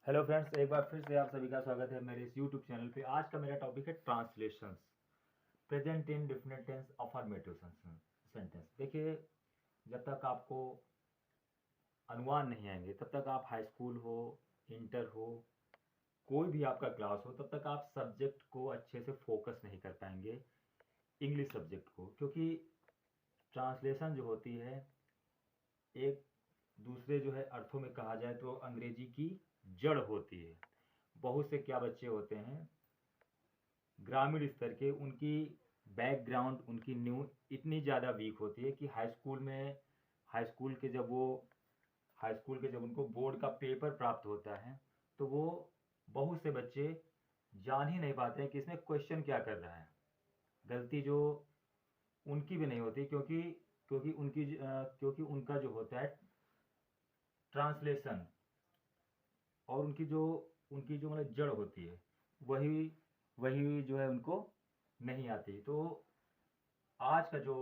Hello friends, एक बार फिर से आप सभी का स्वागत है मेरे इस यूट्यूब चैनल पे। आज का मेरा टॉपिक है translations, present indefinite tense, affirmative sentence. देखिए, जब तक आपको अनुमान नहीं आएंगे तब तक आप हाई स्कूल हो, इंटर हो, कोई भी आपका क्लास हो, तब तक आप सब्जेक्ट को अच्छे से फोकस नहीं कर पाएंगे, इंग्लिश सब्जेक्ट को। क्योंकि ट्रांसलेशन जो होती है, एक दूसरे जो है अर्थों में कहा जाए तो अंग्रेजी की जड़ होती है। बहुत से क्या बच्चे होते हैं ग्रामीण स्तर के, उनकी बैकग्राउंड, उनकी न्यू इतनी ज़्यादा वीक होती है कि हाई स्कूल के जब उनको बोर्ड का पेपर प्राप्त होता है तो वो बहुत से बच्चे जान ही नहीं पाते हैं कि इसमें क्वेश्चन क्या कर रहा है। गलती जो उनकी भी नहीं होती, क्योंकि क्योंकि उनका जो होता है ट्रांसलेशन, और उनकी जो मतलब जड़ होती है, वही वही जो है उनको नहीं आती। तो आज का जो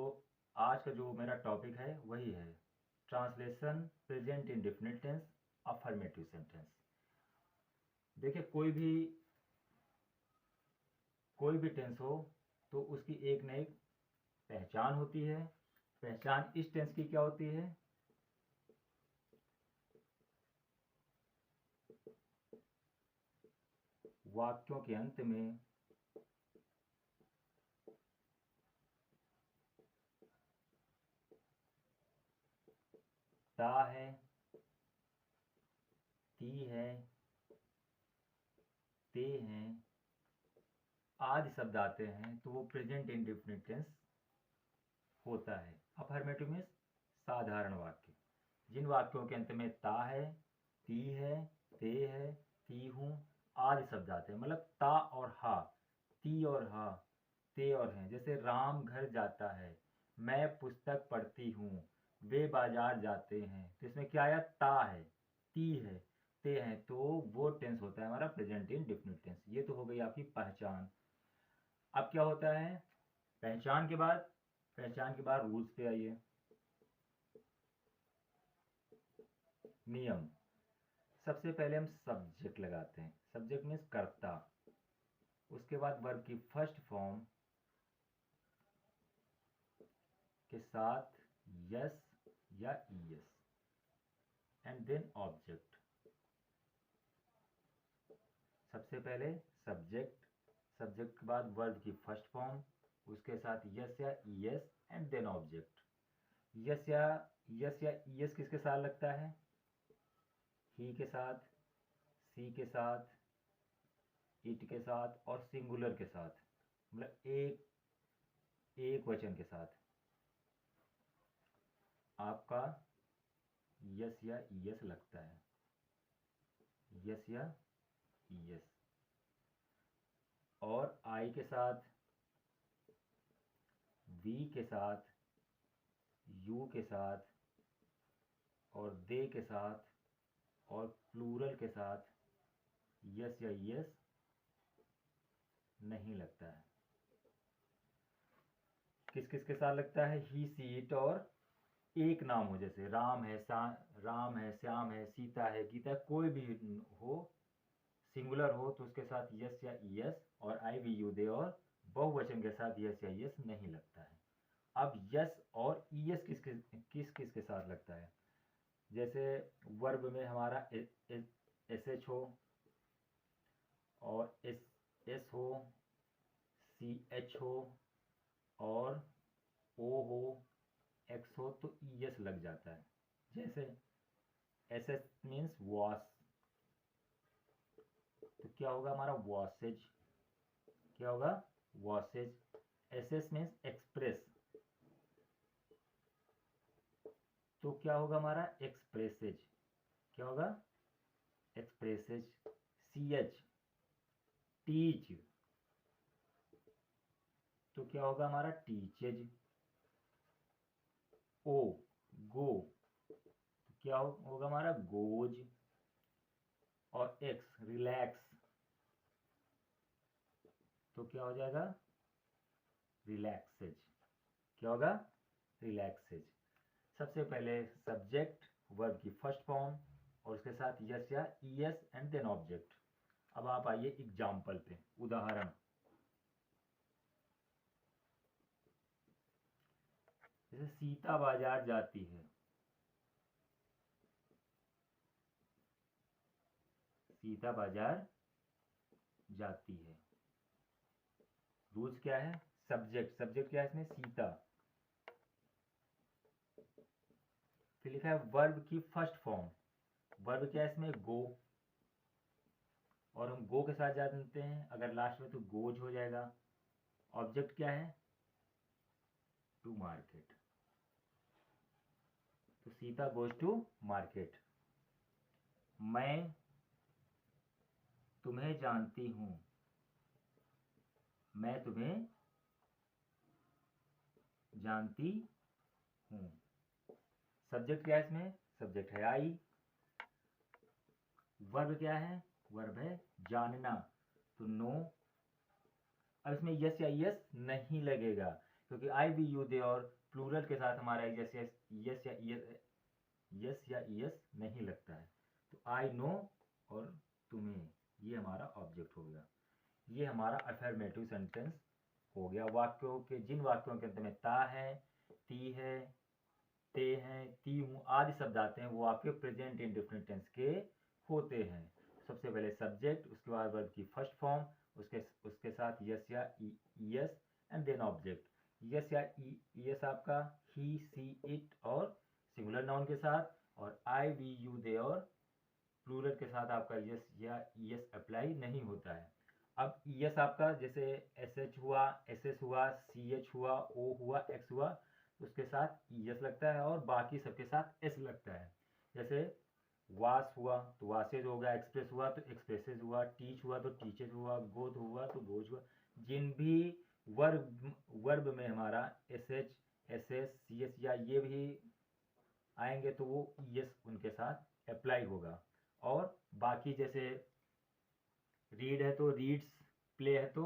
आज का जो मेरा टॉपिक है वही है translation, present indefinite tense, affirmative sentence. देखिए, कोई भी टेंस हो तो उसकी एक न एक पहचान होती है। पहचान इस टेंस की क्या होती है? वाक्यों के अंत में ता है, ती है, ते हैं आदि शब्द आते हैं तो वो प्रेजेंट इंडेफिनिट टेंस होता है। अफर्मेटिव मीन्स साधारण वाक्य। जिन वाक्यों के अंत में ता है, ती है, ते है, ती हूँ आदि शब्द आते हैं, मतलब ता और हा, ती और हा, ते और हैं। जैसे राम घर जाता है, मैं पुस्तक पढ़ती हूँ, वे बाजार जाते हैं। तो इसमें क्या आया? ता है, ती है, ते हैं, तो वो टेंस होता है हमारा प्रेजेंट इन डिफिनिट टेंस। ये तो हो गई आपकी पहचान। अब क्या होता है? पहचान के बाद रूल्स पे आइए। नियम। सबसे पहले हम सब्जेक्ट लगाते हैं। सब्जेक्ट मीन्स कर्ता। उसके बाद वर्ब की फर्स्ट फॉर्म के साथ यस या ईएस, एंड देन ऑब्जेक्ट। सबसे पहले सब्जेक्ट, सब्जेक्ट के बाद वर्ब की फर्स्ट फॉर्म, उसके साथ यस या ES, and then object. S या ईएस किसके साथ लगता है? ही के साथ, सी के साथ, इट के साथ और सिंगुलर के साथ, मतलब एक एक वचन के साथ आपका यस या ईएस लगता है। यस या ईएस। और आई के साथ, वी के साथ, यू के साथ और दे के साथ और प्लूरल के साथ यस या ईएस नहीं लगता है। किस किस के साथ लगता है? ही, सी, इट और एक नाम हो, जैसे राम है, श्याम है, सीता है, गीता है, कोई भी हो, सिंगुलर हो तो उसके साथ यस या ईएस, और आई, वी, यू, दे और बहुवचन के साथ यस या ईएस नहीं लगता है। अब यस और ईएस किस किस के साथ लगता है? जैसे वर्ब में हमारा एस एच हो, और एस एस हो, सी एच हो और ओ हो, एक्स हो, तो ईएस लग जाता है। जैसे एस एस मीन्स वॉश, तो क्या होगा हमारा? वॉसेज। क्या होगा? Washes. S S means express, तो क्या होगा हमारा? एक्सप्रेसेज। क्या होगा? एक्सप्रेसेज। सी एच, टीच, तो क्या होगा हमारा? टीचेज। ओ, गो, तो क्या होगा हमारा? गोज। और एक्स, रिलैक्स, तो क्या हो जाएगा? रिलैक्सेज। क्या होगा? रिलैक्सेज। सबसे पहले सब्जेक्ट, वर्ब की फर्स्ट फॉर्म और उसके साथ यस या ईएस एंड देन ऑब्जेक्ट। अब आप आइए एग्जाम्पल पे, उदाहरण। जैसे सीता बाजार जाती है, सीता बाजार जाती है। रूल्स क्या है? सब्जेक्ट, सब्जेक्ट क्या है इसमें? सीता। फिर लिखा है वर्ब की फर्स्ट फॉर्म, वर्ब क्या है इसमें? गो। और हम गो के साथ जानते हैं अगर लास्ट में तो गोज हो जाएगा। ऑब्जेक्ट क्या है? टू मार्केट, तो सीता गोज टू मार्केट। मैं तुम्हें जानती हूं, मैं तुम्हें जानती हूं। सब्जेक्ट क्या है इसमें? सब्जेक्ट है आई। वर्ब क्या है? वर्ब है जानना, तो नो। अब इसमें यस या यस नहीं लगेगा क्योंकि आई वी यू दे और प्लूरल के साथ हमारा यस या यस नहीं लगता है। तो आई नो और तुम्हें, ये हमारा ऑब्जेक्ट हो गया। ये हमारा अफर्मेटिव सेंटेंस हो गया। वाक्यों के, जिन वाक्यों के अंत में ता है, ती है, ते हैं, ती हूँ आदि शब्द आते हैं वो आपके प्रेजेंट इंडेफिनिट टेंस के होते हैं। सबसे पहले सब्जेक्ट, उसके बाद वर्ब की फर्स्ट फॉर्म, उसके साथ यस या S and then object. S या यस आपका ही, सी, इट और सिंगुलर नाउन के साथ, और आई, वी, यू, दे और प्लूरल के साथ आपका यस या यस अप्लाई नहीं होता है। अब यस आपका जैसे एस एच हुआ, एस एस हुआ, सी एच हुआ, ओ हुआ, एक्स हुआ, उसके साथ यस लगता है और बाकी सबके साथ एस लगता है। जैसे वास हुआ तो वासेज हो गया, एक्सप्रेस हुआ तो एक्सप्रेसेज हुआ, टीच हुआ तो टीचेज हुआ, गो हुआ तो गोज हुआ। जिन भी वर्ब में हमारा S H, S S, C S या ये भी आएंगे तो वो यस उनके साथ अप्लाई होगा। और बाकी जैसे रीड है तो रीड्स, प्ले है तो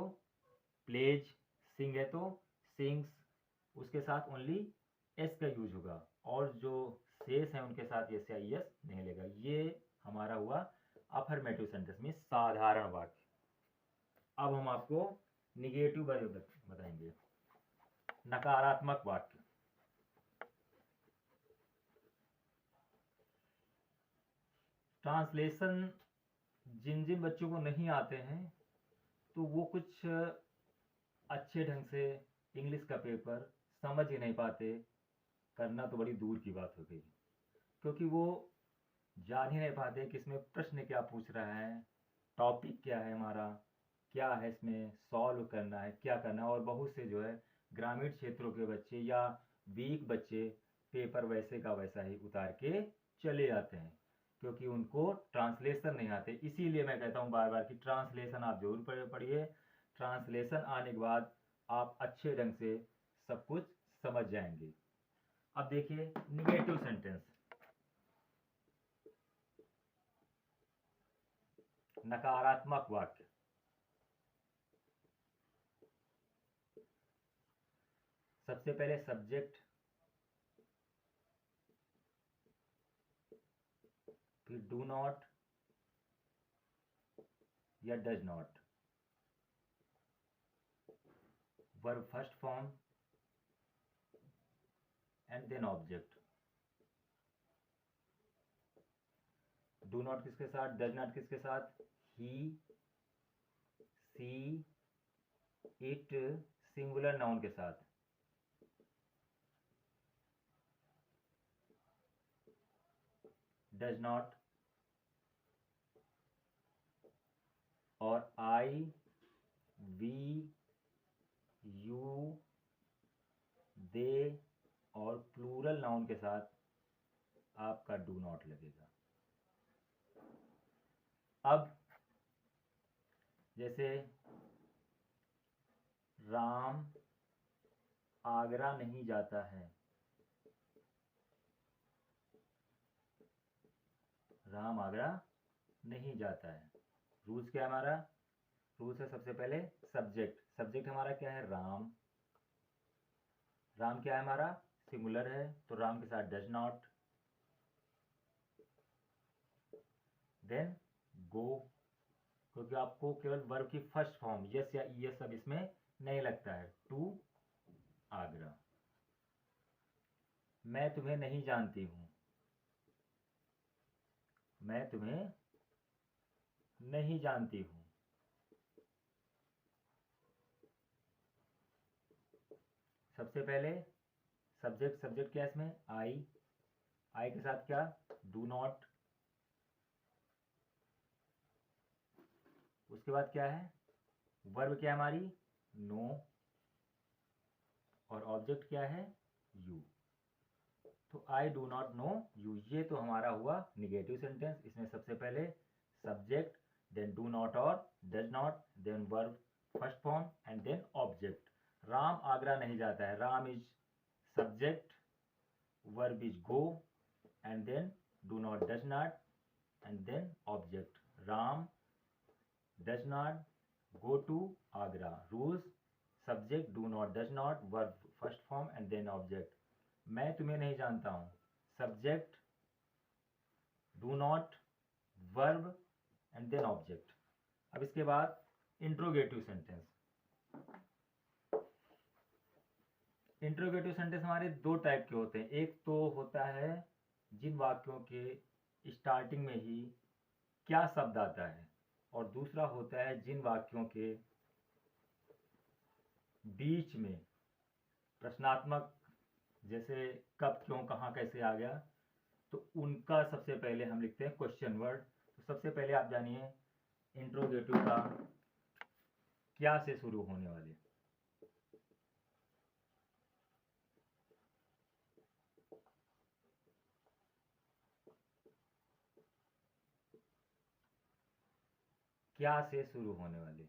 प्लेज, सिंग है तो सिंग्स, उसके साथ ओनली एस का यूज होगा। और जो शेष है उनके साथ एस या एस नहीं लेगा। ये हमारा हुआ अफर्मेटिव सेंटेंस में साधारण वाक्य। अब हम आपको निगेटिव बताएंगे, नकारात्मक वाक्य। ट्रांसलेशन जिन जिन बच्चों को नहीं आते हैं तो वो कुछ अच्छे ढंग से इंग्लिश का पेपर समझ ही नहीं पाते, करना तो बड़ी दूर की बात हो गई, क्योंकि वो जान ही नहीं पाते कि इसमें प्रश्न क्या पूछ रहा है, टॉपिक क्या है हमारा, क्या है इसमें सॉल्व करना है, क्या करना है। और बहुत से जो है ग्रामीण क्षेत्रों के बच्चे या वीक बच्चे पेपर वैसे का वैसा ही उतार के चले जाते हैं क्योंकि उनको ट्रांसलेशन नहीं आते। इसीलिए मैं कहता हूँ बार बार कि ट्रांसलेशन आप जरूर पढ़िए। ट्रांसलेशन आने के बाद आप अच्छे ढंग से सब कुछ समझ जाएंगे। अब देखिए निगेटिव सेंटेंस, नकारात्मक वाक्य। सबसे पहले सब्जेक्ट, फिर डू नॉट या does not, verb first form and then object. Do not किसके साथ, डज नॉट किसके साथ? He, she, it singular noun के साथ। डज नॉट और आई, वी, यू, दे और प्लूरल नाउन के साथ आपका डू नॉट लगेगा। अब जैसे राम आगरा नहीं जाता है, राम आगरा नहीं जाता है। रूल्स क्या है हमारा? रूल्स है सबसे पहले सब्जेक्ट, सब्जेक्ट हमारा क्या है? राम। राम क्या है हमारा? सिंगुलर है, तो राम के साथ डज नॉट। देन गो, क्योंकि आपको केवल वर्ब की फर्स्ट फॉर्म यस या ईएस सब इसमें नहीं लगता है। टू आगरा। मैं तुम्हें नहीं जानती हूँ, मैं तुम्हें नहीं जानती हूँ। सबसे पहले सब्जेक्ट, सब्जेक्ट क्या है इसमें, आई के साथ क्या, डू नॉट। उसके बाद क्या है, वर्ब क्या है हमारी, नो, और ऑब्जेक्ट क्या है, यू। तो I do not know you, ये तो हमारा हुआ निगेटिव सेंटेंस। इसमें सबसे पहले सब्जेक्ट, देन डू नॉट और does not, then verb first form and then object. Ram Agra नहीं जाता है, Ram is subject, verb is go and then do not does not and then object. Ram does not go to Agra. Rules, subject do not does not, verb first form and then object. मैं तुम्हें नहीं जानता हूँ, subject do not, verb and then object. अब इसके बाद interrogative sentence. Interrogative sentence हमारे दो टाइप के होते हैं। एक तो होता है जिन वाक्यों के स्टार्टिंग में ही क्या शब्द आता है, और दूसरा होता है जिन वाक्यों के बीच में प्रश्नात्मक, जैसे कब, क्यों, कहाँ, कैसे आ गया, तो उनका सबसे पहले हम लिखते हैं क्वेश्चन वर्ड। तो सबसे पहले आप जानिए इंट्रोगेटिव का क्या से शुरू होने वाले। क्या से शुरू होने वाले,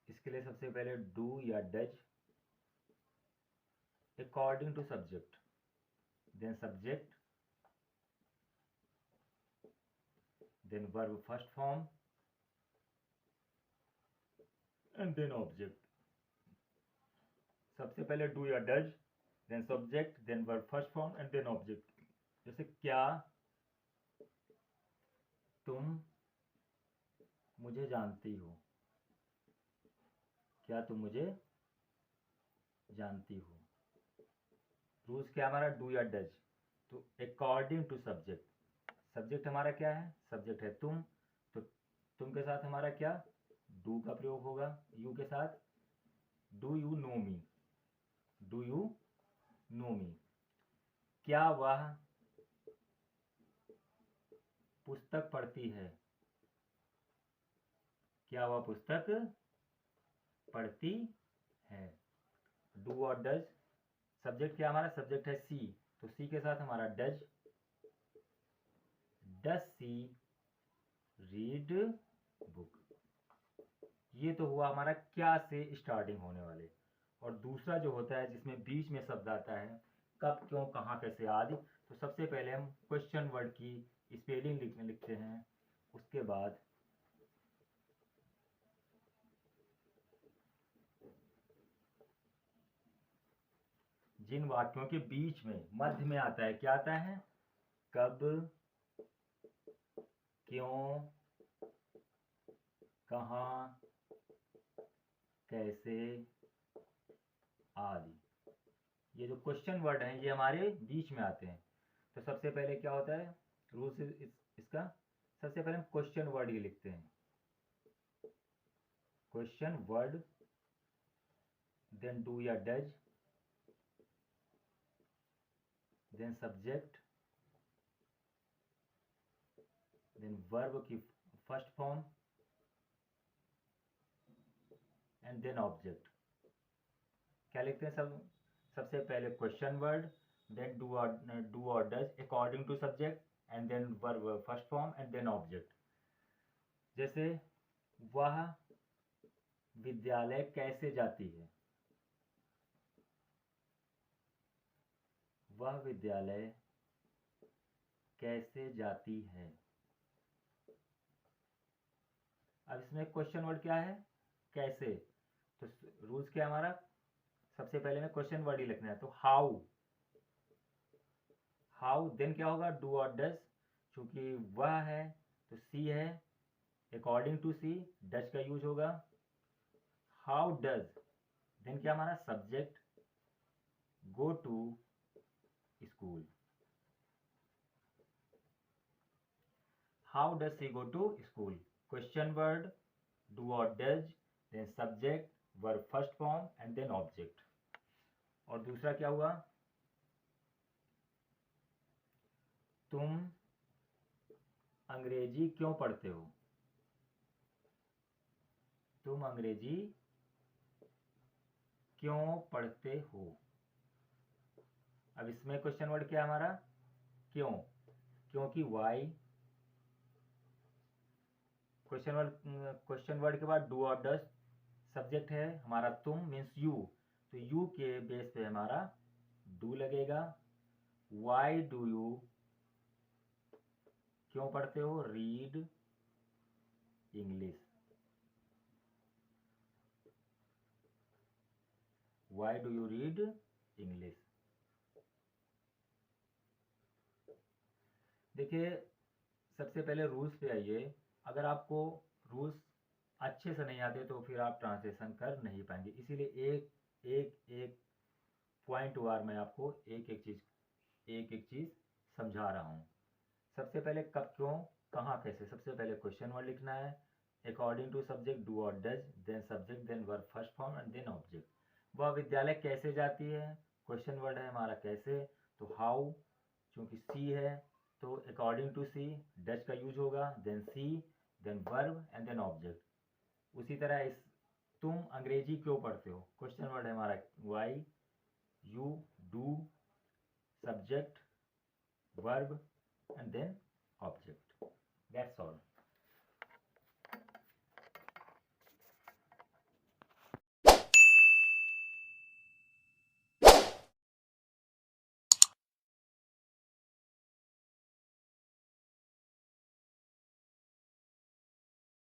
इसके लिए सबसे पहले डू या does, according to subject, then subject, then verb first form and then object. सबसे पहले डू या does, then subject, then verb first form and then object. जैसे क्या तुम मुझे जानती हो, क्या तुम मुझे जानती हो। रूल्स क्या हमारा, डू या डज। तो अकॉर्डिंग टू सब्जेक्ट, सब्जेक्ट हमारा क्या है, सब्जेक्ट है तुम, तो तुम के साथ हमारा क्या, डू का प्रयोग होगा। यू के साथ do you know me, do you know me. क्या वह पुस्तक पढ़ती है, क्या वह पुस्तक पढ़ती है। डू और डज, सब्जेक्ट क्या हमारा, सब्जेक्ट है सी, तो सी के साथ हमारा does, does she read book. ये तो हुआ हमारा क्या से स्टार्टिंग होने वाले। और दूसरा जो होता है जिसमें बीच में शब्द आता है कब, क्यों, कहाँ, कैसे आदि, तो सबसे पहले हम क्वेश्चन वर्ड की स्पेलिंग लिखते हैं। उसके बाद जिन वाक्यों के बीच में मध्य में आता है, क्या आता है, कब, क्यों, कहाँ, कैसे आदि, ये जो क्वेश्चन वर्ड हैं ये हमारे बीच में आते हैं। तो सबसे पहले क्या होता है, रूल्स इसका, सबसे पहले हम क्वेश्चन वर्ड ही लिखते हैं, क्वेश्चन वर्ड, देन डू या does, then subject, then verb की first form and then object. क्या लिखते हैं सब, सबसे पहले क्वेश्चन वर्ड, देन डू और does according to subject and then verb first form and then object. जैसे वह विद्यालय कैसे जाती है, वह विद्यालय कैसे जाती है। अब इसमें क्वेश्चन वर्ड क्या है, कैसे, तो रूल्स क्या है हमारा, सबसे पहले में क्वेश्चन वर्ड ही लिखना है। तो हाउ, हाउ देन क्या होगा, डू और डज, चूंकि वह है तो सी है, अकॉर्डिंग टू सी डज का यूज होगा। हाउ डज देन क्या हमारा subject, go to school, how does she go to school, question word do और does, then subject, verb first form and then object. और दूसरा क्या हुआ, तुम अंग्रेजी क्यों पढ़ते हो, तुम अंग्रेजी क्यों पढ़ते हो। अब इसमें क्वेश्चन वर्ड क्या है हमारा, क्यों, क्योंकि वाई, क्वेश्चन वर्ड के बाद डू और डज, सब्जेक्ट है हमारा तुम मीन्स यू, तो यू के बेस पे हमारा डू लगेगा। वाई डू यू, क्यों पढ़ते हो, read English, why do you read English. देखिए सबसे पहले रूल्स पे आइए, अगर आपको रूल्स अच्छे से नहीं आते तो फिर आप ट्रांसलेशन कर नहीं पाएंगे, इसीलिए एक पॉइंट वार मैं आपको एक एक चीज़ समझा रहा हूँ। सबसे पहले कब क्यों कहाँ कैसे, सबसे पहले क्वेश्चन वर्ड लिखना है, अकॉर्डिंग टू सब्जेक्ट डू और does, then subject, then verb first form and then object. वह विद्यालय कैसे जाती है, क्वेश्चन वर्ड है हमारा कैसे, तो हाउ, चूंकि सी है तो अकॉर्डिंग टू सी डज का यूज होगा, then she, then verb and then object. उसी तरह इस तुम अंग्रेजी क्यों पढ़ते हो, क्वेश्चन वर्ड है हमारा why, you, do, subject, verb and then object. That's all.